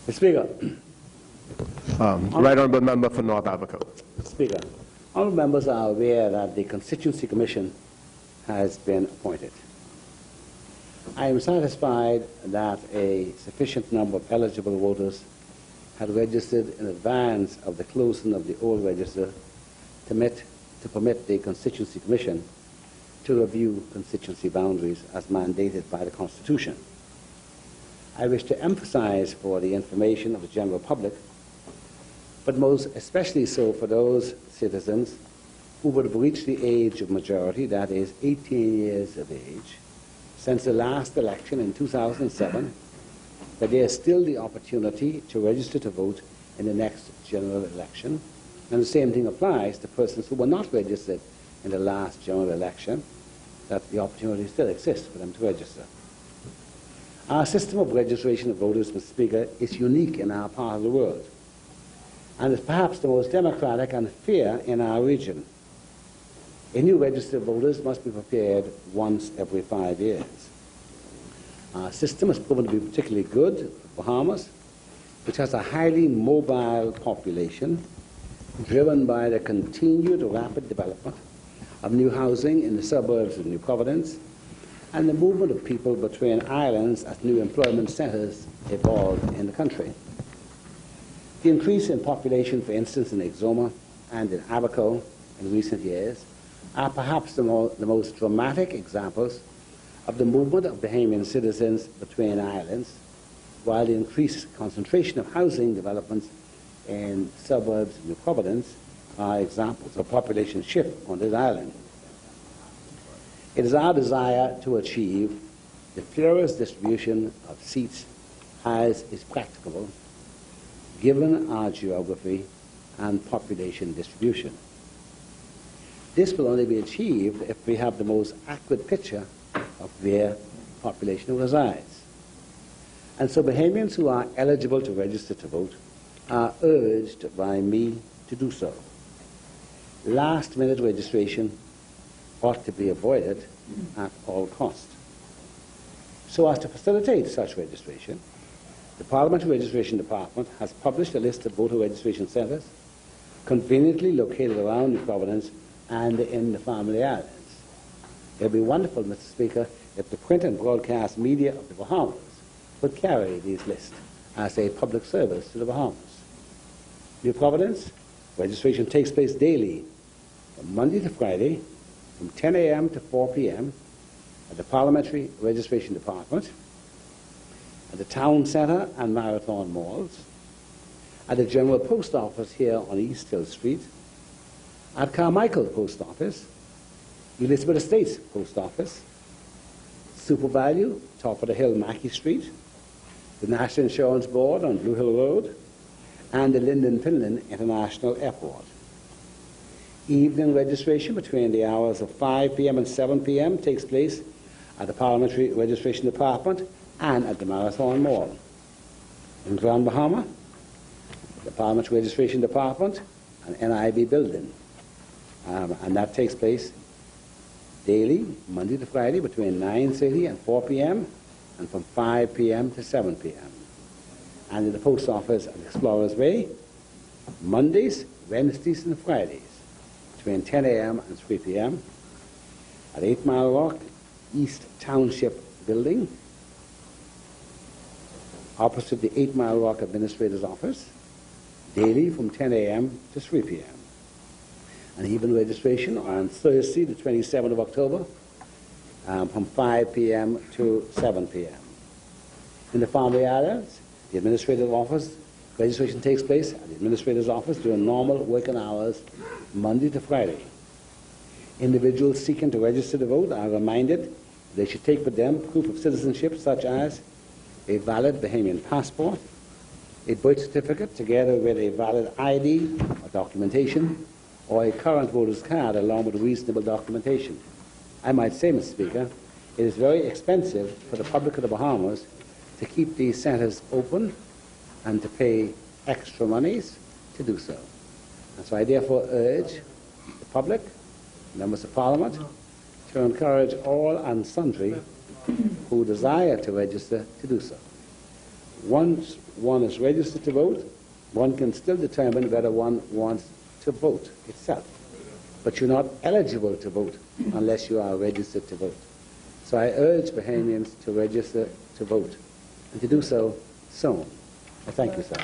Mr. Speaker. Right Honourable Member for North Abaco. Mr. Speaker, honourable members are aware that the Constituency Commission has been appointed. I am satisfied that a sufficient number of eligible voters had registered in advance of the closing of the old register to permit the Constituency Commission to review constituency boundaries as mandated by the Constitution. I wish to emphasize for the information of the general public, but most especially so for those citizens who would have reached the age of majority, that is 18 years of age, since the last election in 2007, that there is still the opportunity to register to vote in the next general election. And the same thing applies to persons who were not registered in the last general election, that the opportunity still exists for them to register. Our system of registration of voters, Mr. Speaker, is unique in our part of the world, and is perhaps the most democratic and fair in our region. A new register of voters must be prepared once every 5 years. Our system has proven to be particularly good for Bahamas, which has a highly mobile population driven by the continued rapid development of new housing in the suburbs of New Providence and the movement of people between islands as new employment centers evolve in the country. The increase in population, for instance, in Exuma and in Abaco in recent years are perhaps the most dramatic examples of the movement of Bahamian citizens between islands, while the increased concentration of housing developments in suburbs of New Providence are examples of population shift on this island. It is our desire to achieve the fairest distribution of seats as is practicable, given our geography and population distribution. This will only be achieved if we have the most accurate picture of where population resides. And so Bahamians who are eligible to register to vote are urged by me to do so. Last-minute registration ought to be avoided at all cost. So as to facilitate such registration, the Parliamentary Registration Department has published a list of voter registration centres conveniently located around New Providence and in the Family Islands. It would be wonderful, Mr. Speaker, if the print and broadcast media of the Bahamas would carry these lists as a public service to the Bahamas. New Providence, registration takes place daily from Monday to Friday from 10 a.m. to 4 p.m. at the Parliamentary Registration Department, at the Town Centre and Marathon Malls, at the General Post Office here on East Hill Street, at Carmichael Post Office, Elizabeth Estates Post Office, Super Value, top of the hill, Mackey Street, the National Insurance Board on Blue Hill Road, and the Linden Finland International Airport. Evening registration between the hours of 5 p.m. and 7 p.m. takes place at the Parliamentary Registration Department and at the Marathon Mall. In Grand Bahama, the Parliamentary Registration Department and NIB building. And that takes place daily, Monday to Friday, between 9:30 and 4 p.m. and from 5 p.m. to 7 p.m. And in the post office at Explorers Way, Mondays, Wednesdays, and Fridays, between 10 a.m. and 3 p.m. at 8 Mile Rock, East Township Building, opposite the 8 Mile Rock Administrator's Office, daily from 10 a.m. to 3 p.m. And even registration on Thursday, the 27th of October, from 5 p.m. to 7 p.m. In the Family Islands, the Administrative Office, registration takes place at the Administrator's Office during normal working hours, Monday to Friday. Individuals seeking to register to vote are reminded they should take with them proof of citizenship such as a valid Bahamian passport, a birth certificate together with a valid ID or documentation, or a current voter's card along with reasonable documentation. I might say, Mr. Speaker, it is very expensive for the public of the Bahamas to keep these centres open and to pay extra monies to do so. And so I therefore urge the public, members of Parliament, to encourage all and sundry who desire to register to do so. Once one is registered to vote, one can still determine whether one wants to vote itself. But you're not eligible to vote unless you are registered to vote. So I urge Bahamians to register to vote, and to do so soon. I thank you, sir.